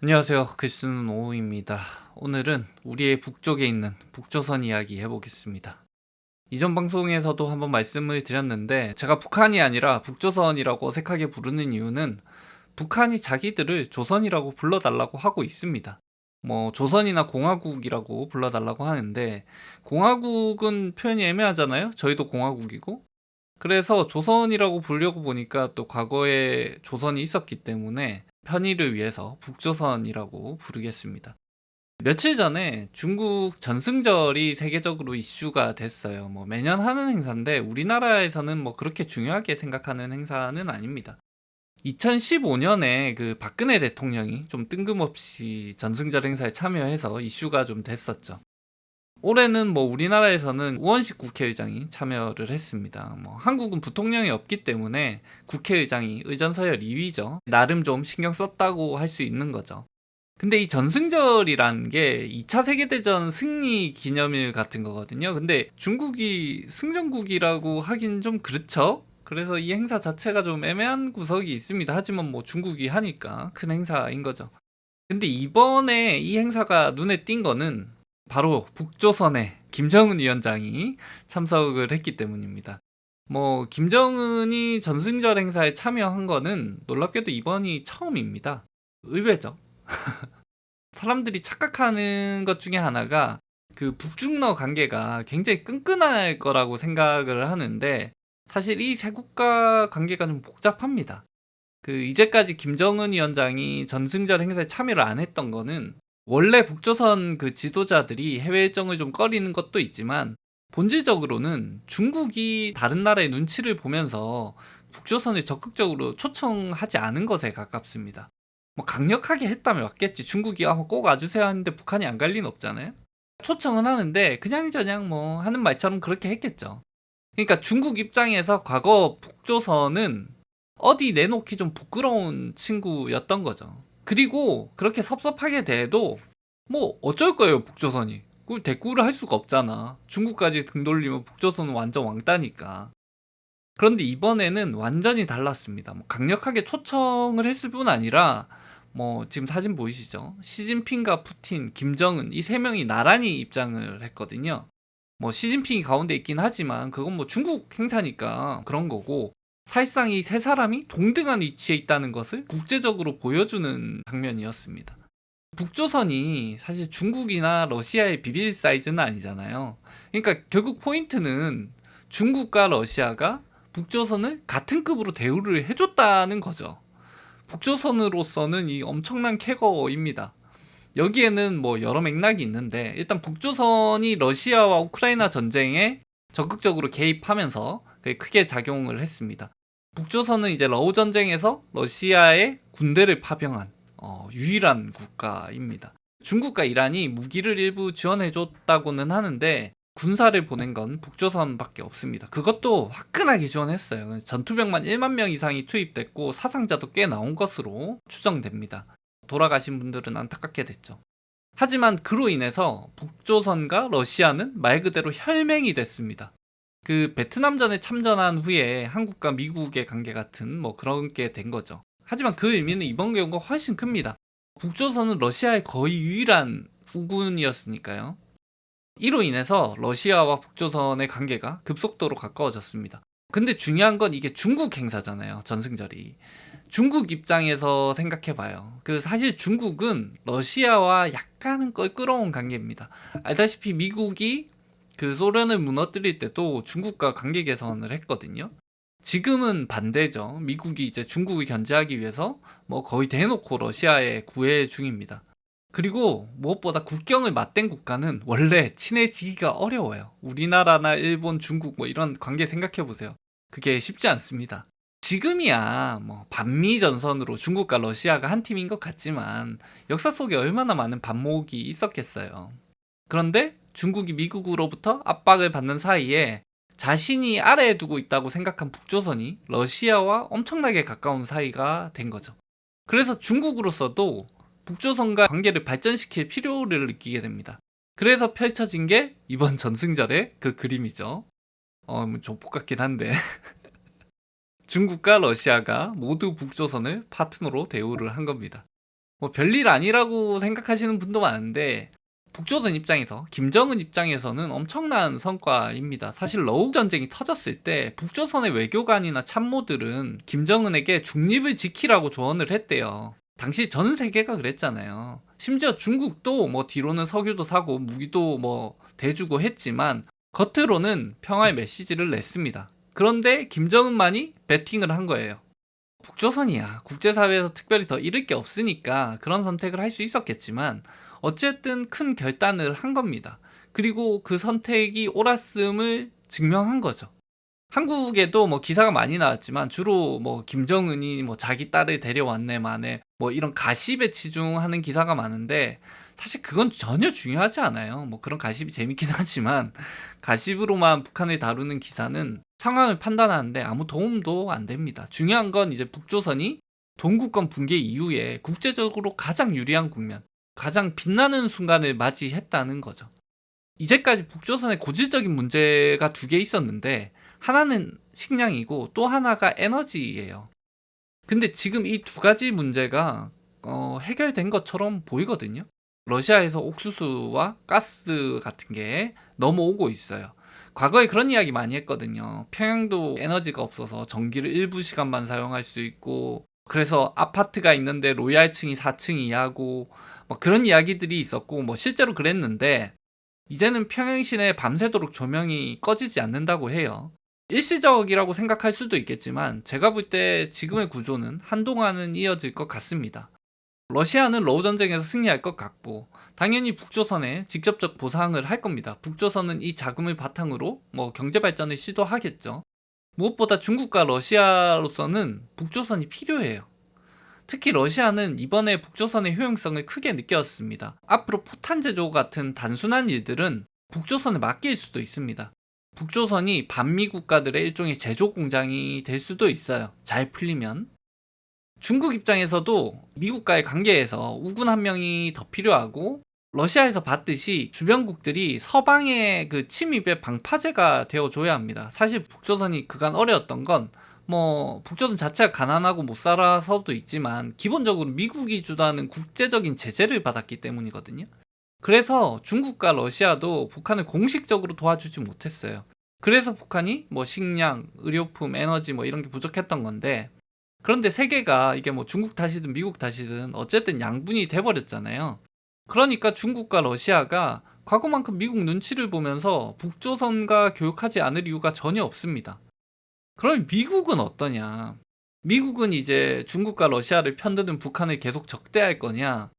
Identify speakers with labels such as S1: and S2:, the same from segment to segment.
S1: 안녕하세요. 글 쓰는 오우입니다. 오늘은 우리의 북쪽에 있는 북조선 이야기 해보겠습니다. 이전 방송에서도 한번 말씀을 드렸는데 제가 북한이 아니라 북조선이라고 어색하게 부르는 이유는 북한이 자기들을 조선이라고 불러달라고 하고 있습니다. 뭐 조선이나 공화국이라고 불러달라고 하는데 공화국은 표현이 애매하잖아요. 저희도 공화국이고. 그래서 조선이라고 부르려고 보니까 또 과거에 조선이 있었기 때문에 편의를 위해서 북조선이라고 부르겠습니다. 며칠 전에 중국 전승절이 세계적으로 이슈가 됐어요. 뭐 매년 하는 행사인데 우리나라에서는 뭐 그렇게 중요하게 생각하는 행사는 아닙니다. 2015년에 그 박근혜 대통령이 좀 뜬금없이 전승절 행사에 참여해서 이슈가 좀 됐었죠. 올해는 뭐 우리나라에서는 우원식 국회의장이 참여를 했습니다. 뭐 한국은 부통령이 없기 때문에 국회의장이 의전서열 2위죠. 나름 좀 신경 썼다고 할 수 있는 거죠. 근데 이 전승절이란 게 2차 세계대전 승리 기념일 같은 거거든요. 근데 중국이 승전국이라고 하긴 좀 그렇죠. 그래서 이 행사 자체가 좀 애매한 구석이 있습니다. 하지만 뭐 중국이 하니까 큰 행사인 거죠. 근데 이번에 이 행사가 눈에 띈 거는 바로 북조선의 김정은 위원장이 참석을 했기 때문입니다. 뭐 김정은이 전승절 행사에 참여한 거는 놀랍게도 이번이 처음입니다. 의외죠. 사람들이 착각하는 것 중에 하나가 그 북중러 관계가 굉장히 끈끈할 거라고 생각을 하는데 사실 이 세 국가 관계가 좀 복잡합니다. 그 이제까지 김정은 위원장이 전승절 행사에 참여를 안 했던 거는 원래 북조선 그 지도자들이 해외 일정을 좀 꺼리는 것도 있지만 본질적으로는 중국이 다른 나라의 눈치를 보면서 북조선을 적극적으로 초청하지 않은 것에 가깝습니다. 뭐 강력하게 했다면 맞겠지. 중국이 꼭 와주세요 하는데 북한이 안 갈 리는 없잖아요. 초청은 하는데 그냥저냥 뭐 하는 말처럼 그렇게 했겠죠. 그러니까 중국 입장에서 과거 북조선은 어디 내놓기 좀 부끄러운 친구였던 거죠. 그리고 그렇게 섭섭하게 대해도 뭐 어쩔 거예요, 북조선이. 그걸 대꾸를 할 수가 없잖아. 중국까지 등 돌리면 북조선은 완전 왕따니까. 그런데 이번에는 완전히 달랐습니다. 뭐 강력하게 초청을 했을 뿐 아니라 뭐 지금 사진 보이시죠? 시진핑과 푸틴, 김정은 이 세 명이 나란히 입장을 했거든요. 뭐 시진핑이 가운데 있긴 하지만 그건 뭐 중국 행사니까 그런 거고 사실상 이 세 사람이 동등한 위치에 있다는 것을 국제적으로 보여주는 장면이었습니다. 북조선이 사실 중국이나 러시아의 비빌 사이즈는 아니잖아요. 그러니까 결국 포인트는 중국과 러시아가 북조선을 같은 급으로 대우를 해줬다는 거죠. 북조선으로서는 이 엄청난 쾌거입니다. 여기에는 뭐 여러 맥락이 있는데 일단 북조선이 러시아와 우크라이나 전쟁에 적극적으로 개입하면서 크게 작용을 했습니다. 북조선은 이제 러우 전쟁에서 러시아의 군대를 파병한 유일한 국가입니다. 중국과 이란이 무기를 일부 지원해줬다고는 하는데 군사를 보낸 건 북조선밖에 없습니다. 그것도 화끈하게 지원했어요. 전투병만 1만 명 이상이 투입됐고 사상자도 꽤 나온 것으로 추정됩니다. 돌아가신 분들은 안타깝게 됐죠. 하지만 그로 인해서 북조선과 러시아는 말 그대로 혈맹이 됐습니다. 그 베트남전에 참전한 후에 한국과 미국의 관계 같은 뭐 그런 게 된 거죠. 하지만 그 의미는 이번 경우가 훨씬 큽니다. 북조선은 러시아의 거의 유일한 후군이었으니까요. 이로 인해서 러시아와 북조선의 관계가 급속도로 가까워졌습니다. 근데 중요한 건 이게 중국 행사잖아요. 전승절이. 중국 입장에서 생각해봐요. 그 사실 중국은 러시아와 약간은 껄끄러운 관계입니다. 알다시피 미국이 그 소련을 무너뜨릴 때도 중국과 관계 개선을 했거든요. 지금은 반대죠. 미국이 이제 중국을 견제하기 위해서 뭐 거의 대놓고 러시아에 구애 중입니다. 그리고 무엇보다 국경을 맞댄 국가는 원래 친해지기가 어려워요. 우리나라나 일본, 중국 뭐 이런 관계 생각해 보세요. 그게 쉽지 않습니다. 지금이야 뭐 반미 전선으로 중국과 러시아가 한 팀인 것 같지만 역사 속에 얼마나 많은 반목이 있었겠어요. 그런데 중국이 미국으로부터 압박을 받는 사이에 자신이 아래에 두고 있다고 생각한 북조선이 러시아와 엄청나게 가까운 사이가 된 거죠. 그래서 중국으로서도 북조선과 관계를 발전시킬 필요를 느끼게 됩니다. 그래서 펼쳐진 게 이번 전승절의 그 그림이죠. 좀 복같긴 한데 중국과 러시아가 모두 북조선을 파트너로 대우를 한 겁니다. 뭐 별일 아니라고 생각하시는 분도 많은데 북조선 입장에서, 김정은 입장에서는 엄청난 성과입니다. 사실 러우 전쟁이 터졌을 때 북조선의 외교관이나 참모들은 김정은에게 중립을 지키라고 조언을 했대요. 당시 전 세계가 그랬잖아요. 심지어 중국도 뭐 뒤로는 석유도 사고 무기도 뭐 대주고 했지만 겉으로는 평화의 메시지를 냈습니다. 그런데 김정은만이 배팅을 한 거예요. 북조선이야 국제사회에서 특별히 더 잃을 게 없으니까 그런 선택을 할 수 있었겠지만 어쨌든 큰 결단을 한 겁니다. 그리고 그 선택이 옳았음을 증명한 거죠. 한국에도 뭐 기사가 많이 나왔지만 주로 뭐 김정은이 뭐 자기 딸을 데려왔네 마네 뭐 이런 가십에 치중하는 기사가 많은데 사실 그건 전혀 중요하지 않아요. 뭐 그런 가십이 재밌긴 하지만 가십으로만 북한을 다루는 기사는 상황을 판단하는데 아무 도움도 안 됩니다. 중요한 건 이제 북조선이 동구권 붕괴 이후에 국제적으로 가장 유리한 국면, 가장 빛나는 순간을 맞이했다는 거죠. 이제까지 북조선의 고질적인 문제가 두 개 있었는데 하나는 식량이고 또 하나가 에너지예요. 근데 지금 이 두 가지 문제가 해결된 것처럼 보이거든요. 러시아에서 옥수수와 가스 같은 게 넘어오고 있어요. 과거에 그런 이야기 많이 했거든요. 평양도 에너지가 없어서 전기를 일부 시간만 사용할 수 있고 그래서 아파트가 있는데 로얄층이 4층 이하고 뭐 그런 이야기들이 있었고 뭐 실제로 그랬는데 이제는 평양 시내에 밤새도록 조명이 꺼지지 않는다고 해요. 일시적이라고 생각할 수도 있겠지만 제가 볼 때 지금의 구조는 한동안은 이어질 것 같습니다. 러시아는 러우 전쟁에서 승리할 것 같고 당연히 북조선에 직접적 보상을 할 겁니다. 북조선은 이 자금을 바탕으로 뭐 경제 발전을 시도하겠죠. 무엇보다 중국과 러시아로서는 북조선이 필요해요. 특히 러시아는 이번에 북조선의 효용성을 크게 느꼈습니다. 앞으로 포탄 제조 같은 단순한 일들은 북조선에 맡길 수도 있습니다. 북조선이 반미 국가들의 일종의 제조 공장이 될 수도 있어요. 잘 풀리면. 중국 입장에서도 미국과의 관계에서 우군 한 명이 더 필요하고 러시아에서 봤듯이 주변국들이 서방의 그 침입의 방파제가 되어줘야 합니다. 사실 북조선이 그간 어려웠던 건 뭐 북조선 자체가 가난하고 못 살아서도 있지만 기본적으로 미국이 주도하는 국제적인 제재를 받았기 때문이거든요. 그래서 중국과 러시아도 북한을 공식적으로 도와주지 못했어요. 그래서 북한이 뭐 식량, 의료품, 에너지 뭐 이런 게 부족했던 건데 그런데 세계가 이게 뭐 중국 탓이든 미국 탓이든 어쨌든 양분이 돼버렸잖아요. 그러니까 중국과 러시아가 과거만큼 미국 눈치를 보면서 북조선과 교역하지 않을 이유가 전혀 없습니다. 그럼 미국은 어떠냐? 미국은 이제 중국과 러시아를 편드는 북한을 계속 적대할 거냐?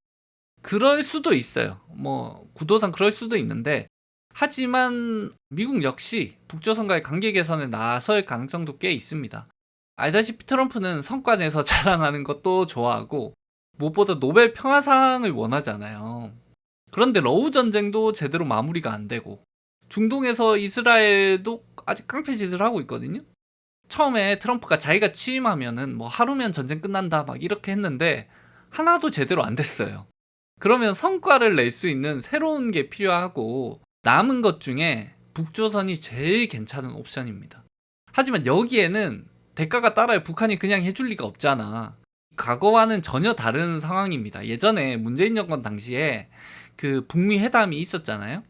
S1: 그럴 수도 있어요. 뭐 구도상 그럴 수도 있는데 하지만 미국 역시 북조선과의 관계 개선에 나설 가능성도 꽤 있습니다. 알다시피 트럼프는 성과 내서 자랑하는 것도 좋아하고 무엇보다 노벨 평화상을 원하잖아요. 그런데 러우 전쟁도 제대로 마무리가 안 되고 중동에서 이스라엘도 아직 깡패짓을 하고 있거든요. 처음에 트럼프가 자기가 취임하면은 뭐 하루면 전쟁 끝난다 막 이렇게 했는데 하나도 제대로 안 됐어요. 그러면 성과를 낼 수 있는 새로운 게 필요하고 남은 것 중에 북조선이 제일 괜찮은 옵션입니다. 하지만 여기에는 대가가 따라야 북한이 그냥 해줄 리가 없잖아. 과거와는 전혀 다른 상황입니다. 예전에 문재인 정권 당시에 그 북미 회담이 있었잖아요.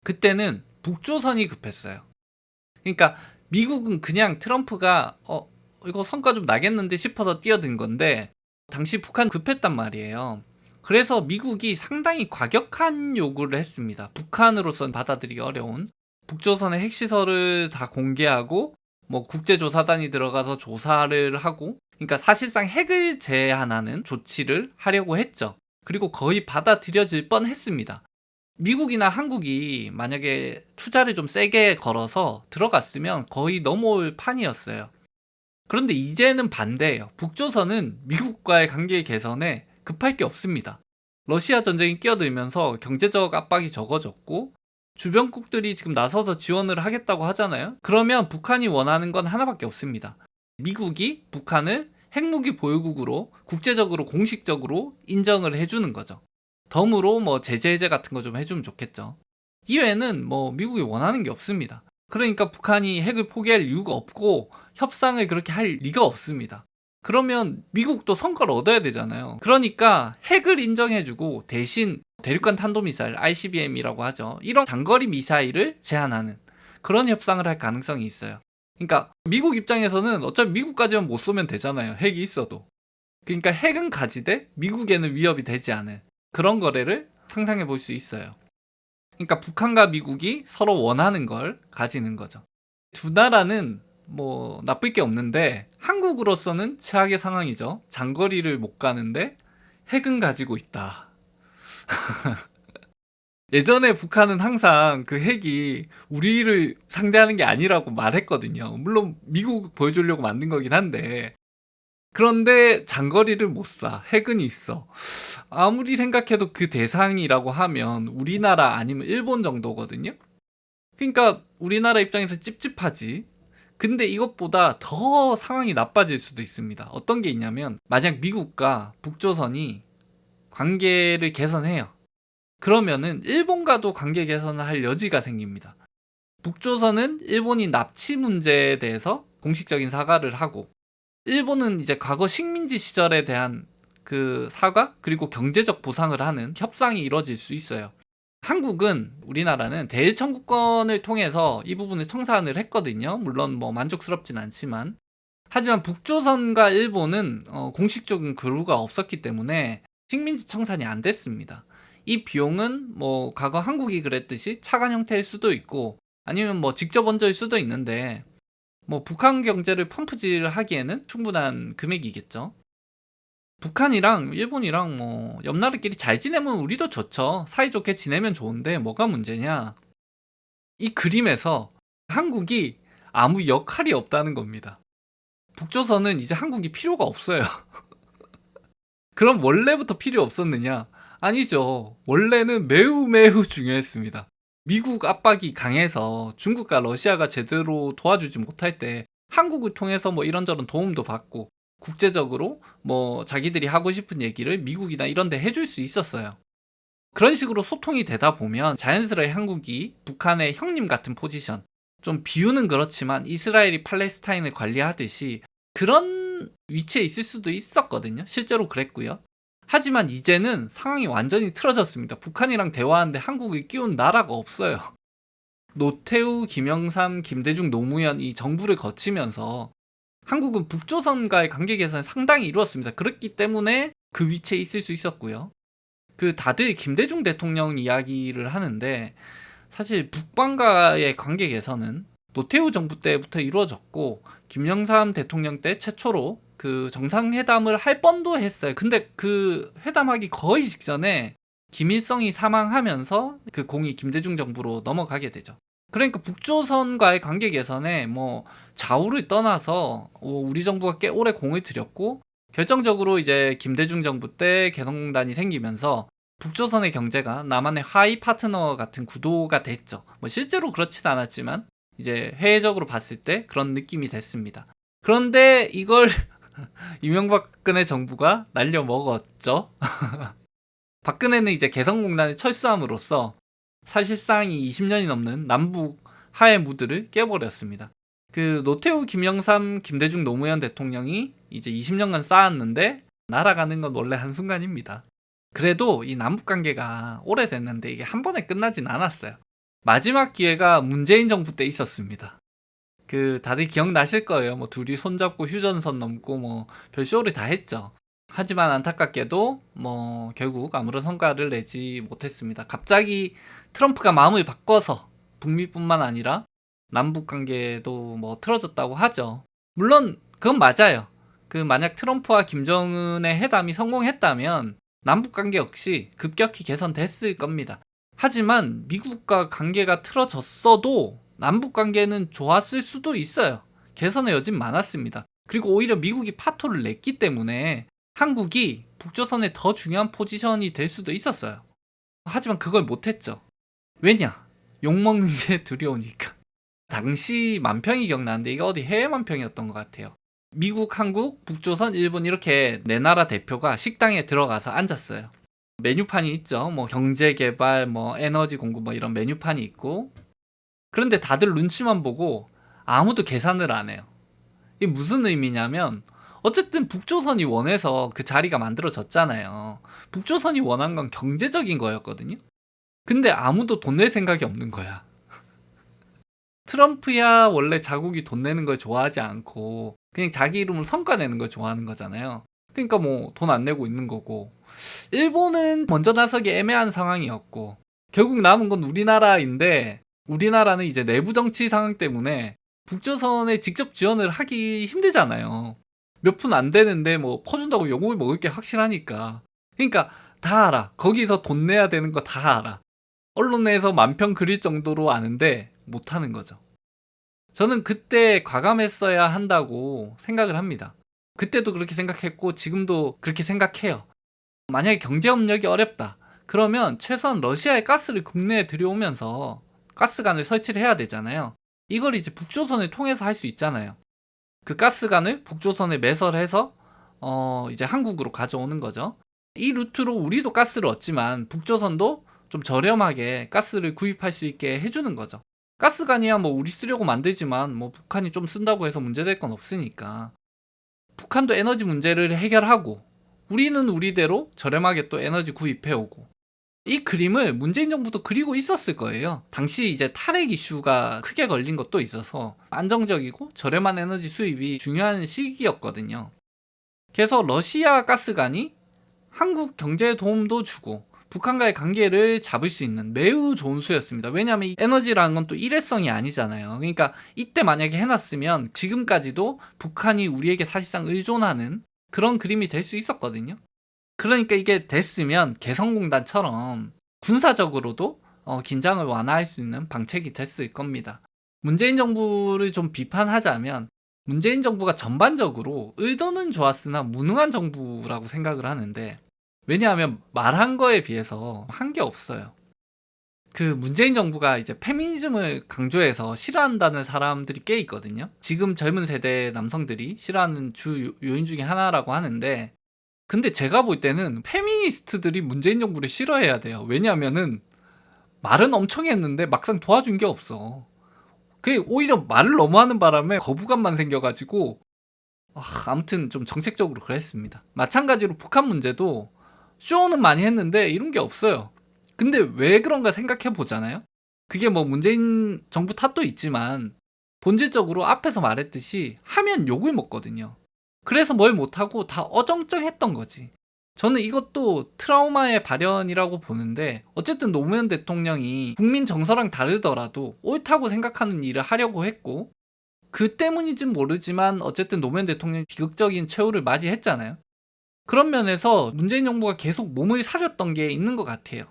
S1: 그때는 북조선이 급했어요. 그러니까 미국은 그냥 트럼프가 이거 성과 좀 나겠는데 싶어서 뛰어든 건데 당시 북한 급했단 말이에요. 그래서 미국이 상당히 과격한 요구를 했습니다. 북한으로서는 받아들이기 어려운 북조선의 핵시설을 다 공개하고 뭐 국제조사단이 들어가서 조사를 하고 그러니까 사실상 핵을 제한하는 조치를 하려고 했죠. 그리고 거의 받아들여질 뻔했습니다. 미국이나 한국이 만약에 투자를 좀 세게 걸어서 들어갔으면 거의 넘어올 판이었어요. 그런데 이제는 반대예요. 북조선은 미국과의 관계 개선에 급할 게 없습니다. 러시아 전쟁이 끼어들면서 경제적 압박이 적어졌고 주변국들이 지금 나서서 지원을 하겠다고 하잖아요. 그러면 북한이 원하는 건 하나밖에 없습니다. 미국이 북한을 핵무기 보유국으로 국제적으로 공식적으로 인정을 해주는 거죠. 덤으로 뭐 제재 해제 같은 거 좀 해주면 좋겠죠. 이외에는 뭐 미국이 원하는 게 없습니다. 그러니까 북한이 핵을 포기할 이유가 없고 협상을 그렇게 할 리가 없습니다. 그러면 미국도 성과를 얻어야 되잖아요. 그러니까 핵을 인정해주고 대신 대륙간 탄도미사일 ICBM이라고 하죠. 이런 장거리 미사일을 제한하는 그런 협상을 할 가능성이 있어요. 그러니까 미국 입장에서는 어차피 미국까지만 못 쏘면 되잖아요. 핵이 있어도. 그러니까 핵은 가지되 미국에는 위협이 되지 않을 그런 거래를 상상해 볼 수 있어요. 그러니까 북한과 미국이 서로 원하는 걸 가지는 거죠. 두 나라는 뭐 나쁠 게 없는데 한국으로서는 최악의 상황이죠. 장거리를 못 가는데 핵은 가지고 있다. 예전에 북한은 항상 그 핵이 우리를 상대하는 게 아니라고 말했거든요. 물론 미국 보여주려고 만든 거긴 한데, 그런데 장거리를 못 쏴. 핵은 있어. 아무리 생각해도 그 대상이라고 하면 우리나라 아니면 일본 정도거든요. 그러니까 우리나라 입장에서 찝찝하지. 근데 이것보다 더 상황이 나빠질 수도 있습니다. 어떤 게 있냐면, 만약 미국과 북조선이 관계를 개선해요. 그러면은 일본과도 관계 개선을 할 여지가 생깁니다. 북조선은 일본이 납치 문제에 대해서 공식적인 사과를 하고, 일본은 이제 과거 식민지 시절에 대한 그 사과 그리고 경제적 보상을 하는 협상이 이뤄질 수 있어요. 한국은 우리나라는 대일청구권을 통해서 이 부분을 청산을 했거든요. 물론 뭐 만족스럽진 않지만. 하지만 북조선과 일본은 공식적인 교류가 없었기 때문에 식민지 청산이 안 됐습니다. 이 비용은 뭐 과거 한국이 그랬듯이 차관 형태일 수도 있고 아니면 뭐 직접 원조일 수도 있는데 뭐 북한 경제를 펌프질 하기에는 충분한 금액이겠죠. 북한이랑 일본이랑 뭐 옆나라끼리 잘 지내면 우리도 좋죠. 사이좋게 지내면 좋은데 뭐가 문제냐? 이 그림에서 한국이 아무 역할이 없다는 겁니다. 북조선은 이제 한국이 필요가 없어요. 그럼 원래부터 필요 없었느냐? 아니죠. 원래는 매우 매우 중요했습니다. 미국 압박이 강해서 중국과 러시아가 제대로 도와주지 못할 때 한국을 통해서 뭐 이런저런 도움도 받고 국제적으로 뭐 자기들이 하고 싶은 얘기를 미국이나 이런 데 해줄 수 있었어요. 그런 식으로 소통이 되다 보면 자연스레 한국이 북한의 형님 같은 포지션, 좀 비유는 그렇지만 이스라엘이 팔레스타인을 관리하듯이 그런 위치에 있을 수도 있었거든요. 실제로 그랬고요. 하지만 이제는 상황이 완전히 틀어졌습니다. 북한이랑 대화하는데 한국이 끼운 나라가 없어요. 노태우, 김영삼, 김대중, 노무현 이 정부를 거치면서 한국은 북조선과의 관계 개선을 상당히 이루었습니다. 그렇기 때문에 그 위치에 있을 수 있었고요. 그 다들 김대중 대통령 이야기를 하는데 사실 북방과의 관계 개선은 노태우 정부 때부터 이루어졌고 김영삼 대통령 때 최초로 그 정상회담을 할 뻔도 했어요. 근데 그 회담하기 거의 직전에 김일성이 사망하면서 그 공이 김대중 정부로 넘어가게 되죠. 그러니까 북조선과의 관계 개선에 뭐 좌우를 떠나서 우리 정부가 꽤 오래 공을 들였고 결정적으로 이제 김대중 정부 때 개성공단이 생기면서 북조선의 경제가 남한의 하위 파트너 같은 구도가 됐죠. 뭐 실제로 그렇진 않았지만 이제 해외적으로 봤을 때 그런 느낌이 됐습니다. 그런데 이걸 이명박 박근혜 정부가 날려 먹었죠. 박근혜는 이제 개성공단에 철수함으로써 사실상 이 20년이 넘는 남북 화해 무드를 깨버렸습니다. 그 노태우, 김영삼, 김대중, 노무현 대통령이 이제 20년간 쌓았는데 날아가는 건 원래 한순간입니다. 그래도 이 남북 관계가 오래됐는데 이게 한 번에 끝나진 않았어요. 마지막 기회가 문재인 정부 때 있었습니다. 그 다들 기억나실 거예요. 뭐 둘이 손잡고 휴전선 넘고 뭐 별쇼를 다 했죠. 하지만 안타깝게도 뭐 결국 아무런 성과를 내지 못했습니다. 갑자기 트럼프가 마음을 바꿔서 북미뿐만 아니라 남북 관계도 뭐 틀어졌다고 하죠. 물론 그건 맞아요. 그 만약 트럼프와 김정은의 회담이 성공했다면 남북 관계 역시 급격히 개선됐을 겁니다. 하지만 미국과 관계가 틀어졌어도 남북 관계는 좋았을 수도 있어요. 개선의 여진 많았습니다. 그리고 오히려 미국이 파토를 냈기 때문에 한국이 북조선의 더 중요한 포지션이 될 수도 있었어요. 하지만 그걸 못했죠. 왜냐? 욕먹는 게 두려우니까. 당시 만평이 기억나는데 이게 어디 해외 만평이었던 것 같아요. 미국, 한국, 북조선, 일본 이렇게 네 나라 대표가 식당에 들어가서 앉았어요. 메뉴판이 있죠. 뭐 경제개발, 뭐 에너지 공급 뭐 이런 메뉴판이 있고 그런데 다들 눈치만 보고 아무도 계산을 안 해요. 이게 무슨 의미냐면 어쨌든 북조선이 원해서 그 자리가 만들어졌잖아요. 북조선이 원한 건 경제적인 거였거든요. 근데 아무도 돈 낼 생각이 없는 거야. 트럼프야 원래 자국이 돈 내는 걸 좋아하지 않고 그냥 자기 이름으로 성과 내는 걸 좋아하는 거잖아요. 그러니까 뭐 돈 안 내고 있는 거고, 일본은 먼저 나서기 애매한 상황이었고, 결국 남은 건 우리나라인데, 우리나라는 이제 내부 정치 상황 때문에 북조선에 직접 지원을 하기 힘들잖아요. 몇 푼 안 되는데 뭐 퍼준다고 욕을 먹을 게 확실하니까. 그러니까 다 알아. 거기서 돈 내야 되는 거 다 알아. 언론에서 만평 그릴 정도로 아는데 못하는 거죠. 저는 그때 과감했어야 한다고 생각을 합니다. 그때도 그렇게 생각했고 지금도 그렇게 생각해요. 만약에 경제협력이 어렵다, 그러면 최소한 러시아의 가스를 국내에 들여오면서 가스관을 설치를 해야 되잖아요. 이걸 이제 북조선을 통해서 할 수 있잖아요. 그 가스관을 북조선에 매설해서 이제 한국으로 가져오는 거죠. 이 루트로 우리도 가스를 얻지만 북조선도 좀 저렴하게 가스를 구입할 수 있게 해주는 거죠. 가스관이야 뭐 우리 쓰려고 만들지만 뭐 북한이 좀 쓴다고 해서 문제될 건 없으니까. 북한도 에너지 문제를 해결하고 우리는 우리대로 저렴하게 또 에너지 구입해오고, 이 그림을 문재인 정부도 그리고 있었을 거예요. 당시 이제 탈핵 이슈가 크게 걸린 것도 있어서 안정적이고 저렴한 에너지 수입이 중요한 시기였거든요. 그래서 러시아 가스관이 한국 경제에 도움도 주고 북한과의 관계를 잡을 수 있는 매우 좋은 수였습니다. 왜냐하면 에너지라는 건 또 일회성이 아니잖아요. 그러니까 이때 만약에 해놨으면 지금까지도 북한이 우리에게 사실상 의존하는 그런 그림이 될 수 있었거든요. 그러니까 이게 됐으면 개성공단처럼 군사적으로도 긴장을 완화할 수 있는 방책이 됐을 겁니다. 문재인 정부를 좀 비판하자면 문재인 정부가 전반적으로 의도는 좋았으나 무능한 정부라고 생각을 하는데, 왜냐하면 말한 거에 비해서 한 게 없어요. 그 문재인 정부가 이제 페미니즘을 강조해서 싫어한다는 사람들이 꽤 있거든요. 지금 젊은 세대 남성들이 싫어하는 주 요인 중에 하나라고 하는데, 근데 제가 볼 때는 페미니스트들이 문재인 정부를 싫어해야 돼요. 왜냐하면은 말은 엄청 했는데 막상 도와준 게 없어. 그게 오히려 말을 너무 하는 바람에 거부감만 생겨가지고, 아무튼 좀 정책적으로 그랬습니다. 마찬가지로 북한 문제도 쇼는 많이 했는데 이룬 게 없어요. 근데 왜 그런가 생각해 보잖아요. 그게 뭐 문재인 정부 탓도 있지만 본질적으로 앞에서 말했듯이 하면 욕을 먹거든요. 그래서 뭘 못하고 다 어정쩡했던 거지. 저는 이것도 트라우마의 발현이라고 보는데, 어쨌든 노무현 대통령이 국민 정서랑 다르더라도 옳다고 생각하는 일을 하려고 했고, 그 때문인지는 모르지만 어쨌든 노무현 대통령이 비극적인 최후를 맞이했잖아요. 그런 면에서 문재인 정부가 계속 몸을 사렸던 게 있는 것 같아요.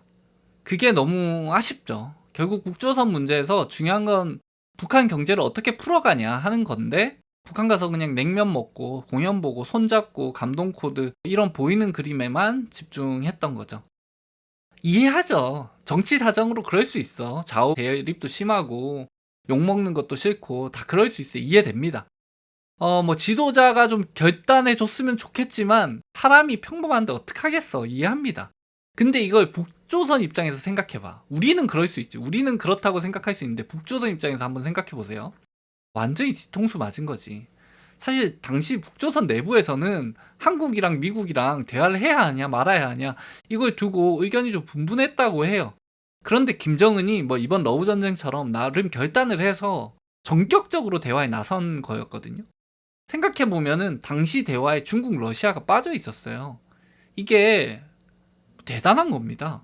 S1: 그게 너무 아쉽죠. 결국 북조선 문제에서 중요한 건 북한 경제를 어떻게 풀어가냐 하는 건데, 북한 가서 그냥 냉면 먹고 공연 보고 손잡고 감동 코드 이런 보이는 그림에만 집중했던 거죠. 이해하죠. 정치 사정으로 그럴 수 있어. 좌우 대립도 심하고 욕먹는 것도 싫고 다 그럴 수 있어요. 이해됩니다. 뭐 지도자가 좀 결단해 줬으면 좋겠지만 사람이 평범한데 어떡하겠어. 이해합니다. 근데 이걸 북조선 입장에서 생각해봐. 우리는 그럴 수 있지. 우리는 그렇다고 생각할 수 있는데 북조선 입장에서 한번 생각해보세요. 완전히 뒤통수 맞은 거지. 사실 당시 북조선 내부에서는 한국이랑 미국이랑 대화를 해야 하냐 말아야 하냐 이걸 두고 의견이 좀 분분했다고 해요. 그런데 김정은이 뭐 이번 러우 전쟁처럼 나름 결단을 해서 전격적으로 대화에 나선 거였거든요. 생각해보면은 당시 대화에 중국, 러시아가 빠져 있었어요. 이게 대단한 겁니다.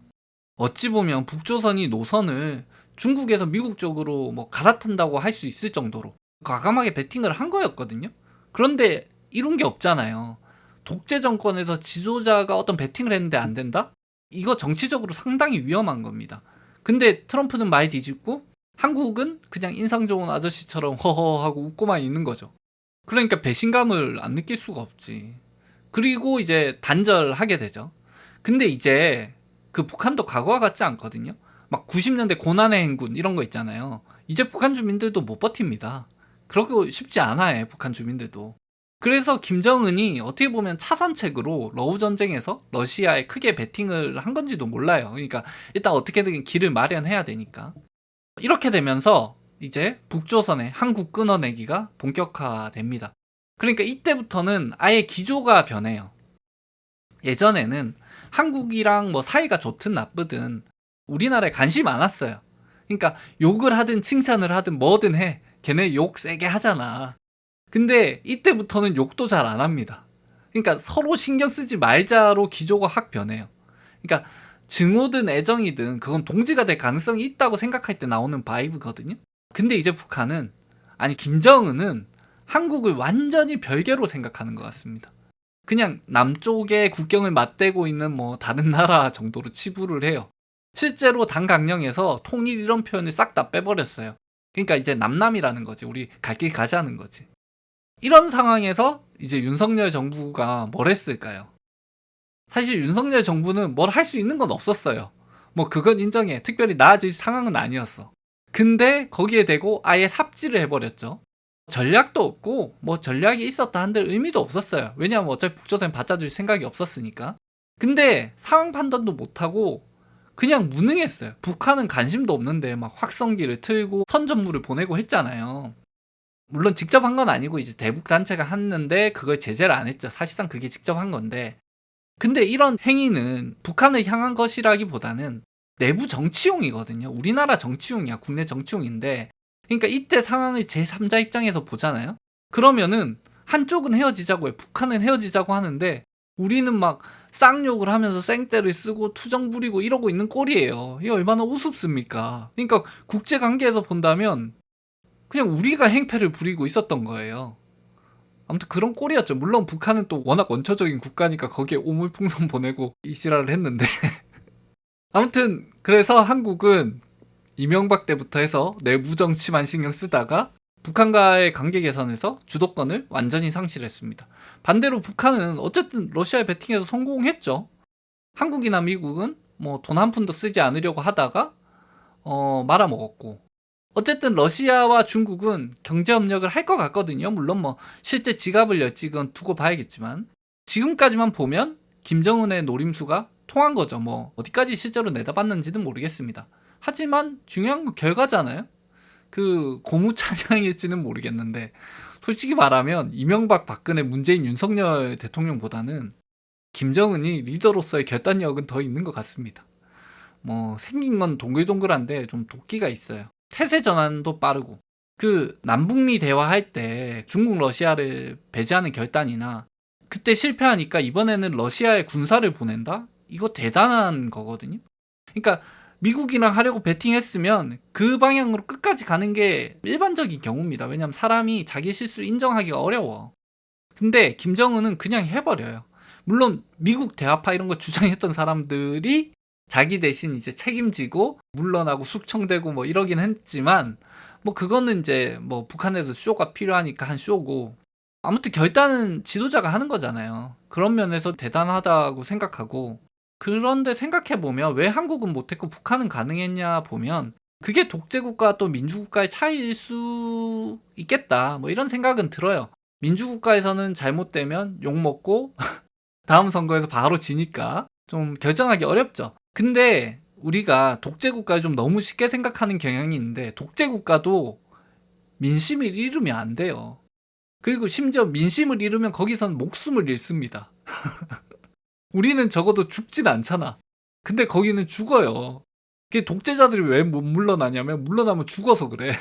S1: 어찌 보면 북조선이 노선을 중국에서 미국 쪽으로 뭐 갈아탄다고 할 수 있을 정도로 과감하게 베팅을 한 거였거든요. 그런데 이룬 게 없잖아요. 독재 정권에서 지도자가 어떤 베팅을 했는데 안 된다? 이거 정치적으로 상당히 위험한 겁니다. 근데 트럼프는 많이 뒤집고 한국은 그냥 인상 좋은 아저씨처럼 허허 하고 웃고만 있는 거죠. 그러니까 배신감을 안 느낄 수가 없지. 그리고 이제 단절하게 되죠. 근데 이제 그 북한도 과거와 같지 않거든요. 막 90년대 고난의 행군 이런 거 있잖아요. 이제 북한 주민들도 못 버팁니다. 그렇게 쉽지 않아요, 북한 주민들도. 그래서 김정은이 어떻게 보면 차선책으로 러우 전쟁에서 러시아에 크게 베팅을 한 건지도 몰라요. 그러니까 일단 어떻게든 길을 마련해야 되니까. 이렇게 되면서 이제 북조선의 한국 끊어내기가 본격화됩니다. 그러니까 이때부터는 아예 기조가 변해요. 예전에는 한국이랑 뭐 사이가 좋든 나쁘든 우리나라에 관심이 많았어요. 그러니까 욕을 하든 칭찬을 하든 뭐든 해. 걔네 욕 세게 하잖아. 근데 이때부터는 욕도 잘 안 합니다. 그러니까 서로 신경 쓰지 말자로 기조가 확 변해요. 그러니까 증오든 애정이든 그건 동지가 될 가능성이 있다고 생각할 때 나오는 바이브거든요. 근데 이제 북한은, 아니 김정은은 한국을 완전히 별개로 생각하는 것 같습니다. 그냥 남쪽에 국경을 맞대고 있는 뭐 다른 나라 정도로 치부를 해요. 실제로 당 강령에서 통일 이런 표현을 싹 다 빼버렸어요. 그러니까 이제 남남이라는 거지. 우리 갈 길 가자는 거지. 이런 상황에서 이제 윤석열 정부가 뭘 했을까요? 사실 윤석열 정부는 뭘 할 수 있는 건 없었어요. 뭐 그건 인정해. 특별히 나아질 상황은 아니었어. 근데 거기에 대고 아예 삽질을 해버렸죠. 전략도 없고 뭐 전략이 있었다 한들 의미도 없었어요. 왜냐하면 어차피 북조선 받아줄 생각이 없었으니까. 근데 상황 판단도 못하고 그냥 무능했어요. 북한은 관심도 없는데 막 확성기를 틀고 선전물을 보내고 했잖아요. 물론 직접 한 건 아니고 이제 대북 단체가 했는데 그걸 제재를 안 했죠. 사실상 그게 직접 한 건데. 근데 이런 행위는 북한을 향한 것이라기보다는 내부 정치용이거든요. 우리나라 정치용이야. 국내 정치용인데. 그러니까 이때 상황을 제3자 입장에서 보잖아요. 그러면은 한쪽은 헤어지자고 해. 북한은 헤어지자고 하는데 우리는 막 쌍욕을 하면서 생떼를 쓰고 투정 부리고 이러고 있는 꼴이에요. 이게 얼마나 우습습니까? 그러니까 국제관계에서 본다면 그냥 우리가 행패를 부리고 있었던 거예요. 아무튼 그런 꼴이었죠. 물론 북한은 또 워낙 원초적인 국가니까 거기에 오물풍선 보내고 이지랄을 했는데 아무튼 그래서 한국은 이명박 때부터 해서 내부 정치만 신경 쓰다가 북한과의 관계 개선에서 주도권을 완전히 상실했습니다. 반대로 북한은 어쨌든 러시아에 베팅해서 성공했죠. 한국이나 미국은 뭐 돈 한 푼도 쓰지 않으려고 하다가 말아먹었고, 어쨌든 러시아와 중국은 경제협력을 할 것 같거든요. 물론 뭐 실제 지갑을 열지 그건 두고 봐야겠지만 지금까지만 보면 김정은의 노림수가 통한 거죠. 뭐 어디까지 실제로 내다봤는지는 모르겠습니다. 하지만 중요한 건 결과잖아요. 그 고무찬양일지는 모르겠는데 솔직히 말하면 이명박, 박근혜, 문재인, 윤석열 대통령보다는 김정은이 리더로서의 결단력은 더 있는 것 같습니다. 뭐 생긴 건 동글동글한데 좀 도끼가 있어요. 태세 전환도 빠르고, 그 남북미 대화할 때 중국 러시아를 배제하는 결단이나 그때 실패하니까 이번에는 러시아에 군사를 보낸다? 이거 대단한 거거든요. 그러니까 미국이랑 하려고 베팅했으면 그 방향으로 끝까지 가는 게 일반적인 경우입니다. 왜냐하면 사람이 자기 실수를 인정하기가 어려워. 근데 김정은은 그냥 해버려요. 물론 미국 대화파 이런 거 주장했던 사람들이 자기 대신 이제 책임지고 물러나고 숙청되고 뭐 이러긴 했지만 뭐 그거는 이제 뭐 북한에도 쇼가 필요하니까 한 쇼고, 아무튼 결단은 지도자가 하는 거잖아요. 그런 면에서 대단하다고 생각하고, 그런데 생각해보면 왜 한국은 못했고 북한은 가능했냐 보면 그게 독재국가와 또 민주국가의 차이일 수 있겠다, 뭐 이런 생각은 들어요. 민주국가에서는 잘못되면 욕먹고 다음 선거에서 바로 지니까 좀 결정하기 어렵죠. 근데 우리가 독재국가를 좀 너무 쉽게 생각하는 경향이 있는데 독재국가도 민심을 잃으면 안 돼요. 그리고 심지어 민심을 잃으면 거기선 목숨을 잃습니다. 우리는 적어도 죽진 않잖아. 근데 거기는 죽어요. 그게 독재자들이 왜 못 물러나냐면 물러나면 죽어서 그래.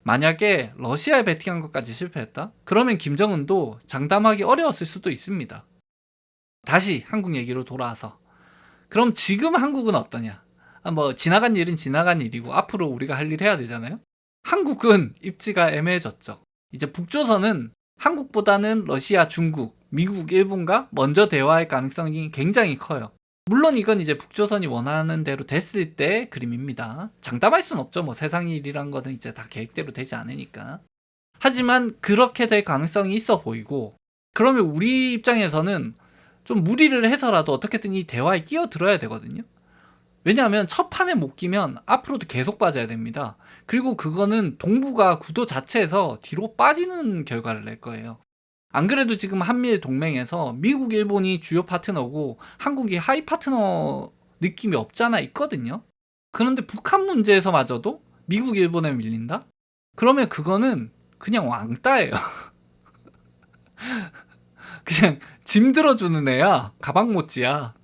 S1: 만약에 러시아에 베팅한 것까지 실패했다? 그러면 김정은도 장담하기 어려웠을 수도 있습니다. 다시 한국 얘기로 돌아와서, 그럼 지금 한국은 어떠냐? 뭐 지나간 일은 지나간 일이고 앞으로 우리가 할 일 해야 되잖아요. 한국은 입지가 애매해졌죠. 이제 북조선은 한국보다는 러시아, 중국, 미국, 일본과 먼저 대화할 가능성이 굉장히 커요. 물론 이건 이제 북조선이 원하는 대로 됐을 때 그림입니다. 장담할 순 없죠. 뭐 세상 일이란 거는 이제 다 계획대로 되지 않으니까. 하지만 그렇게 될 가능성이 있어 보이고, 그러면 우리 입장에서는 좀 무리를 해서라도 어떻게든 이 대화에 끼어들어야 되거든요. 왜냐하면 첫 판에 못 끼면 앞으로도 계속 빠져야 됩니다. 그리고 그거는 동북아 구도 자체에서 뒤로 빠지는 결과를 낼 거예요. 안 그래도 지금 한미일 동맹에서 미국, 일본이 주요 파트너고 한국이 하위 파트너 느낌이 없잖아 있거든요. 그런데 북한 문제에서마저도 미국, 일본에 밀린다? 그러면 그거는 그냥 왕따예요. 그냥 짐 들어주는 애야. 가방 못지야.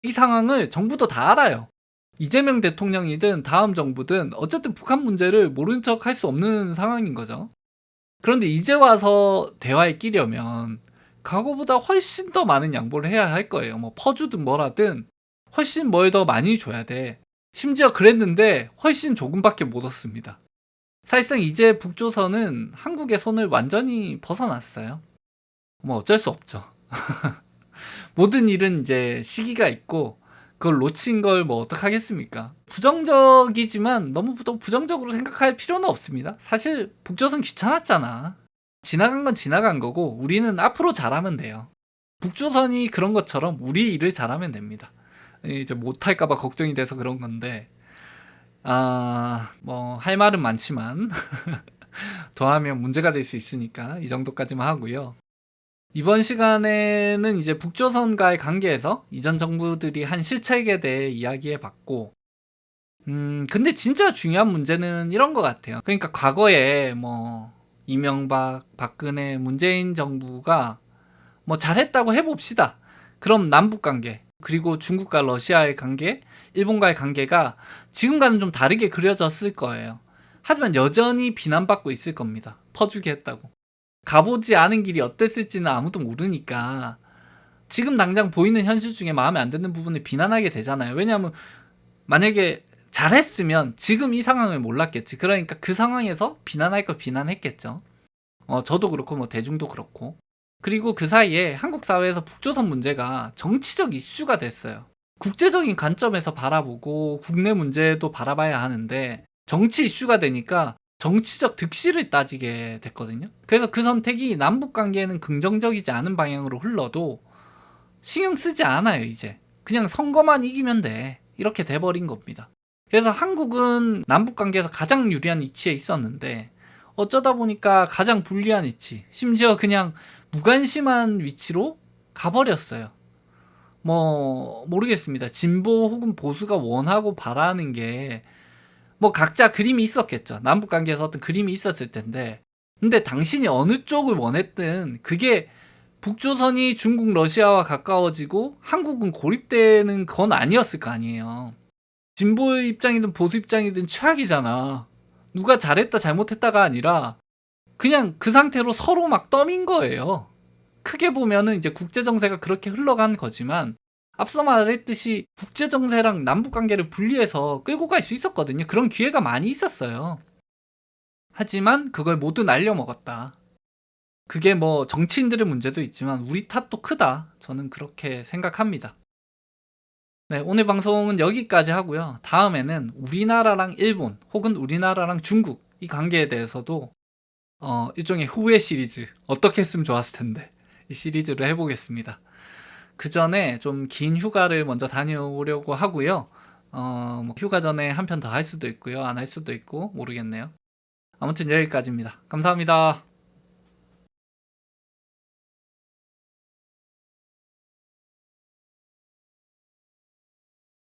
S1: 이 상황을 정부도 다 알아요. 이재명 대통령이든 다음 정부든 어쨌든 북한 문제를 모른 척 할 수 없는 상황인 거죠. 그런데 이제 와서 대화에 끼려면 과거보다 훨씬 더 많은 양보를 해야 할 거예요. 뭐 퍼주든 뭐라든 훨씬 뭘 더 많이 줘야 돼. 심지어 그랬는데 훨씬 조금밖에 못 얻습니다. 사실상 이제 북조선은 한국의 손을 완전히 벗어났어요. 뭐 어쩔 수 없죠. 모든 일은 이제 시기가 있고 그걸 놓친 걸 뭐 어떡하겠습니까? 부정적이지만 너무 또 부정적으로 생각할 필요는 없습니다. 사실 북조선 귀찮았잖아. 지나간 건 지나간 거고 우리는 앞으로 잘하면 돼요. 북조선이 그런 것처럼 우리 일을 잘하면 됩니다. 이제 못할까 봐 걱정이 돼서 그런 건데 뭐 할 말은 많지만 더하면 문제가 될 수 있으니까 이 정도까지만 하고요. 이번 시간에는 이제 북조선과의 관계에서 이전 정부들이 한 실책에 대해 이야기해 봤고, 근데 진짜 중요한 문제는 이런 것 같아요. 그러니까 과거에 뭐, 이명박, 박근혜, 문재인 정부가 뭐 잘했다고 해봅시다. 그럼 남북 관계, 그리고 중국과 러시아의 관계, 일본과의 관계가 지금과는 좀 다르게 그려졌을 거예요. 하지만 여전히 비난받고 있을 겁니다. 퍼주기 했다고. 가보지 않은 길이 어땠을지는 아무도 모르니까 지금 당장 보이는 현실 중에 마음에 안 드는 부분을 비난하게 되잖아요. 왜냐하면 만약에 잘했으면 지금 이 상황을 몰랐겠지. 그러니까 그 상황에서 비난할 걸 비난했겠죠. 저도 그렇고 뭐 대중도 그렇고. 그리고 그 사이에 한국 사회에서 북조선 문제가 정치적 이슈가 됐어요. 국제적인 관점에서 바라보고 국내 문제도 바라봐야 하는데 정치 이슈가 되니까 정치적 득실을 따지게 됐거든요. 그래서 그 선택이 남북 관계에는 긍정적이지 않은 방향으로 흘러도 신경 쓰지 않아요, 이제. 그냥 선거만 이기면 돼. 이렇게 돼버린 겁니다. 그래서 한국은 남북 관계에서 가장 유리한 위치에 있었는데 어쩌다 보니까 가장 불리한 위치, 심지어 그냥 무관심한 위치로 가버렸어요. 뭐 모르겠습니다. 진보 혹은 보수가 원하고 바라는 게 뭐 각자 그림이 있었겠죠. 남북 관계에서 어떤 그림이 있었을 텐데, 근데 당신이 어느 쪽을 원했든 그게 북조선이 중국 러시아와 가까워지고 한국은 고립되는 건 아니었을 거 아니에요. 진보의 입장이든 보수 입장이든 최악이잖아. 누가 잘했다 잘못했다가 아니라 그냥 그 상태로 서로 막 떠민 거예요. 크게 보면은 이제 국제 정세가 그렇게 흘러간 거지만 앞서 말했듯이 국제 정세랑 남북 관계를 분리해서 끌고 갈 수 있었거든요. 그런 기회가 많이 있었어요. 하지만 그걸 모두 날려먹었다. 그게 뭐 정치인들의 문제도 있지만 우리 탓도 크다. 저는 그렇게 생각합니다. 네, 오늘 방송은 여기까지 하고요. 다음에는 우리나라랑 일본 혹은 우리나라랑 중국 이 관계에 대해서도 일종의 후회 시리즈, 어떻게 했으면 좋았을 텐데 이 시리즈를 해보겠습니다. 그 전에 좀 긴 휴가를 먼저 다녀오려고 하고요. 뭐 휴가 전에 한 편 더 할 수도 있고요. 안 할 수도 있고 모르겠네요. 아무튼 여기까지입니다. 감사합니다.